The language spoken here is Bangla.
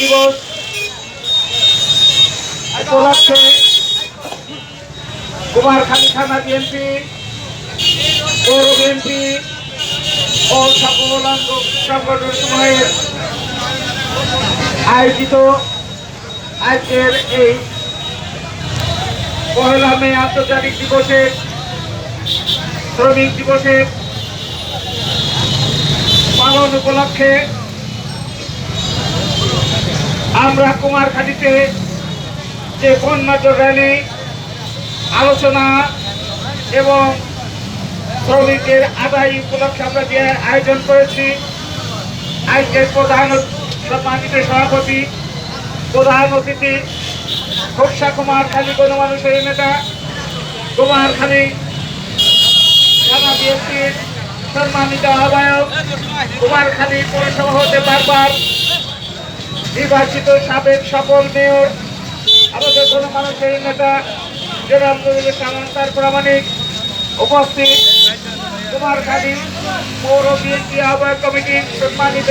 দিবস উপলক্ষে কুমারখালী থানা বিএনপি, পৌর বিএনপি ও সকল সংগঠন সমূহের আয়োজিত আজকের এই 1 মে আন্তর্জাতিক দিবসের শ্রমিক দিবসের পালন উপলক্ষে আমরা কুমারখালীতে যে বর্ণাঢ্য র্যালি, আলোচনা এবং শ্রমিকের আদায় উপলক্ষে আমরা যে আয়োজন করেছি, আজকের প্রধান সম্মানিত সভাপতি, প্রধান অতিথি খোকসা কুমারখালী গণমানুষের নেতা, কুমারখালী থানা বিএনপির সম্মানিত আহ্বায়ক, কুমারখালী পৌরসভা হতে বারবার নির্বাচিত সাবেক সফল মেয়র, আমাদের গণমানুষের নেতা জনাব নুরুল ইসলাম আনসার প্রামাণিক উপস্থিত, কুমারখালী পৌর বিএনপি আহ্বায়ক কমিটির সম্মানিত